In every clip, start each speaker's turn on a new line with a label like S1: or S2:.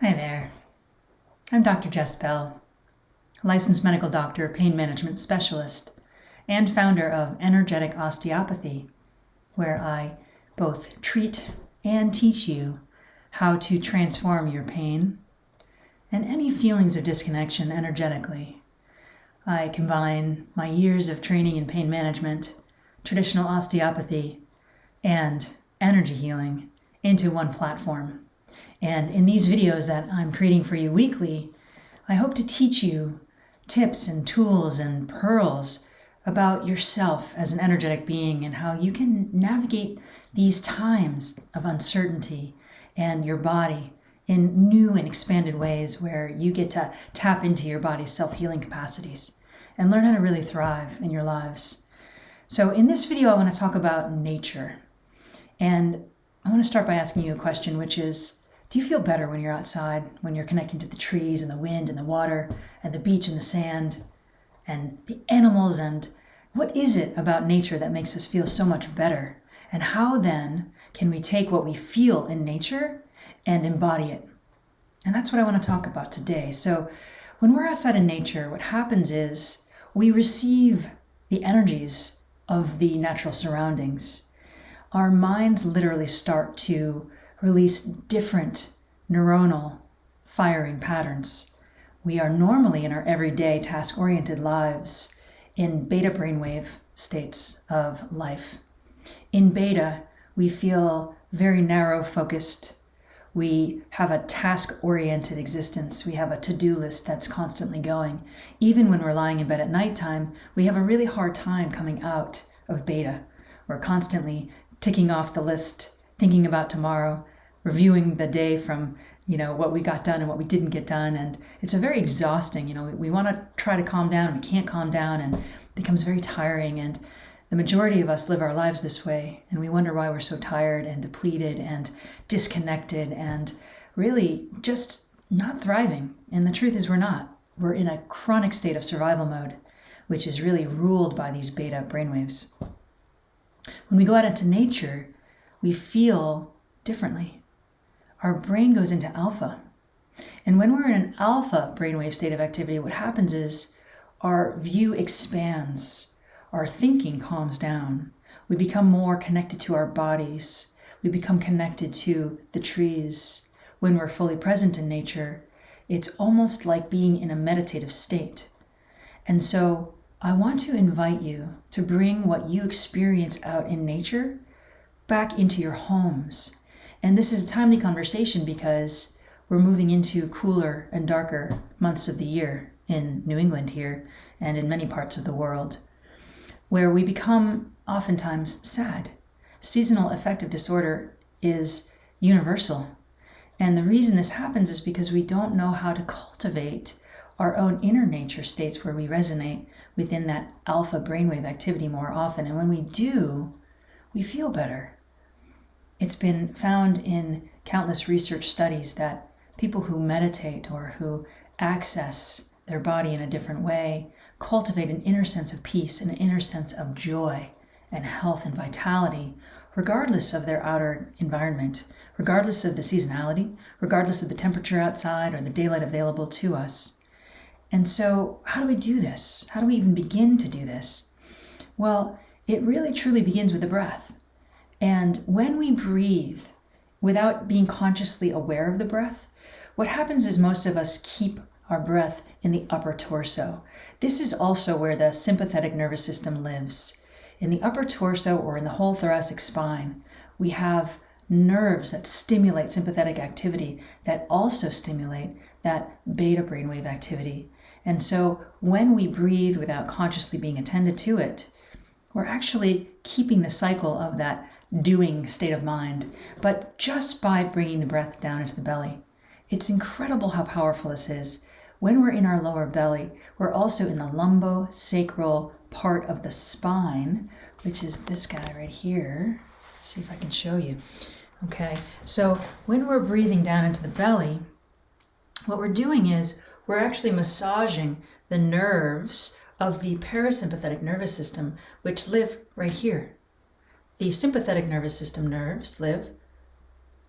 S1: Hi there. I'm Dr. Jess Bell, licensed medical doctor, pain management specialist, and founder of Energetic Osteopathy, where I both treat and teach you how to transform your pain and any feelings of disconnection energetically. I combine my years of training in pain management, traditional osteopathy, and energy healing into one platform. And in these videos that I'm creating for you weekly, I hope to teach you tips and tools and pearls about yourself as an energetic being and how you can navigate these times of uncertainty and your body in new and expanded ways where you get to tap into your body's self-healing capacities and learn how to really thrive in your lives. So in this video, I want to talk about nature. And I want to start by asking you a question, which is, do you feel better when you're outside, when you're connecting to the trees and the wind and the water and the beach and the sand and the animals? And what is it about nature that makes us feel so much better? And how then can we take what we feel in nature and embody it? And that's what I want to talk about today. So when we're outside in nature, what happens is we receive the energies of the natural surroundings. Our minds literally start to release different neuronal firing patterns. We are normally in our everyday task-oriented lives in beta brainwave states of life. In beta, we feel very narrow focused. We have a task-oriented existence. We have a to-do list that's constantly going. Even when we're lying in bed at nighttime, we have a really hard time coming out of beta. We're constantly ticking off the list, thinking about tomorrow, reviewing the day from, what we got done and what we didn't get done. And it's a very exhausting, we want to try to calm down and we can't calm down, and it becomes very tiring. And the majority of us live our lives this way. And we wonder why we're so tired and depleted and disconnected and really just not thriving. And the truth is we're not. We're in a chronic state of survival mode, which is really ruled by these beta brainwaves. When we go out into nature, we feel differently. Our brain goes into alpha. And when we're in an alpha brainwave state of activity, what happens is our view expands, our thinking calms down, we become more connected to our bodies, we become connected to the trees. When we're fully present in nature, it's almost like being in a meditative state. And so I want to invite you to bring what you experience out in nature back into your homes. And this is a timely conversation because we're moving into cooler and darker months of the year in New England here and in many parts of the world, where we become oftentimes sad. Seasonal affective disorder is universal. And the reason this happens is because we don't know how to cultivate our own inner nature states where we resonate within that alpha brainwave activity more often. And when we do, we feel better. It's been found in countless research studies that people who meditate or who access their body in a different way cultivate an inner sense of peace, an inner sense of joy and health and vitality, regardless of their outer environment, regardless of the seasonality, regardless of the temperature outside or the daylight available to us. And so how do we do this? How do we even begin to do this? Well, it really truly begins with the breath. And when we breathe without being consciously aware of the breath, what happens is most of us keep our breath in the upper torso. This is also where the sympathetic nervous system lives. In the upper torso or in the whole thoracic spine, we have nerves that stimulate sympathetic activity that also stimulate that beta brainwave activity. And so when we breathe without consciously being attended to it, we're actually keeping the cycle of that doing state of mind, but just by bringing the breath down into the belly. It's incredible how powerful this is. When we're in our lower belly, we're also in the lumbosacral part of the spine, which is this guy right here. Let's see if I can show you. Okay, so when we're breathing down into the belly, what we're doing is we're actually massaging the nerves of the parasympathetic nervous system, which live right here. The sympathetic nervous system nerves live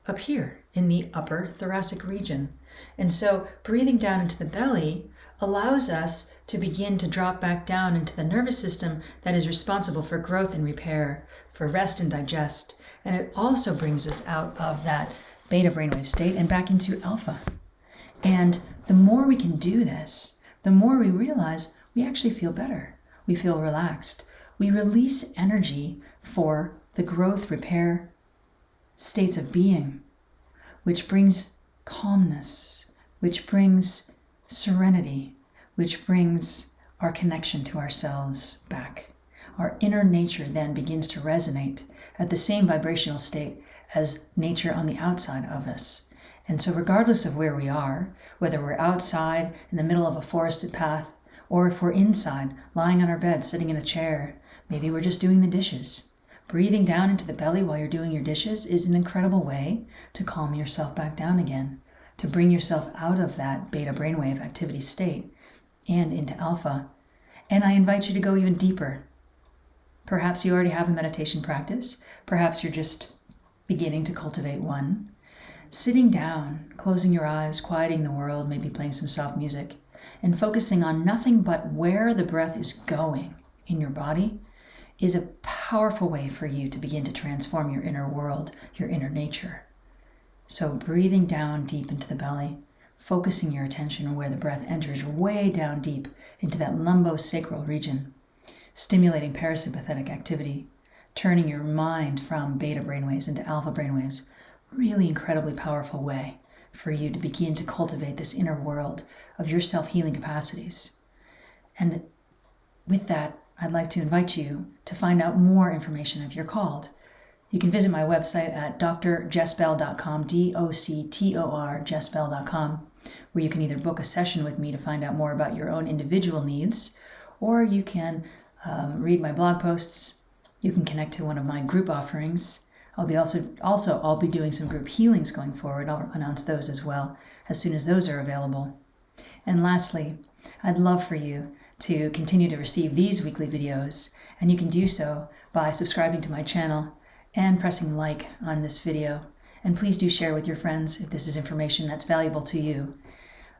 S1: up here in the upper thoracic region. And so breathing down into the belly allows us to begin to drop back down into the nervous system that is responsible for growth and repair, for rest and digest. And it also brings us out of that beta brainwave state and back into alpha. And the more we can do this, the more we realize we actually feel better. We feel relaxed. We release energy for the growth, repair states of being, which brings calmness, which brings serenity, which brings our connection to ourselves back. Our inner nature then begins to resonate at the same vibrational state as nature on the outside of us. And so regardless of where we are, whether we're outside in the middle of a forested path, or if we're inside, lying on our bed, sitting in a chair, maybe we're just doing the dishes. Breathing down into the belly while you're doing your dishes is an incredible way to calm yourself back down again, to bring yourself out of that beta brainwave activity state and into alpha. And I invite you to go even deeper. Perhaps you already have a meditation practice. Perhaps you're just beginning to cultivate one. Sitting down, closing your eyes, quieting the world, maybe playing some soft music, and focusing on nothing but where the breath is going in your body is a powerful way for you to begin to transform your inner world, your inner nature. So breathing down deep into the belly, focusing your attention on where the breath enters way down deep into that lumbosacral region, stimulating parasympathetic activity, turning your mind from beta brainwaves into alpha brainwaves, really incredibly powerful way for you to begin to cultivate this inner world of your self-healing capacities. And with that, I'd like to invite you to find out more information if you're called. You can visit my website at drjessbell.com, DOCTOR, jessbell.com, where you can either book a session with me to find out more about your own individual needs, or you can read my blog posts. You can connect to one of my group offerings. I'll be doing some group healings going forward. I'll announce those as well as soon as those are available. And lastly, I'd love for you to continue to receive these weekly videos, and you can do so by subscribing to my channel and pressing like on this video. And please do share with your friends if this is information that's valuable to you.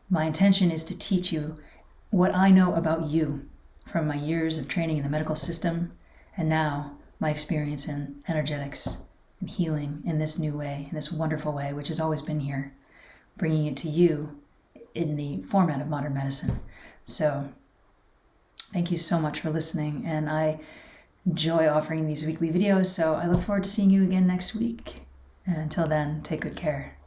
S1: My intention is to teach you what I know about you from my years of training in the medical system, and now my experience in energetics and healing in this new way, in this wonderful way, which has always been here, bringing it to you in the format of modern medicine. So thank you so much for listening, and I enjoy offering these weekly videos, so I look forward to seeing you again next week. And until then, take good care.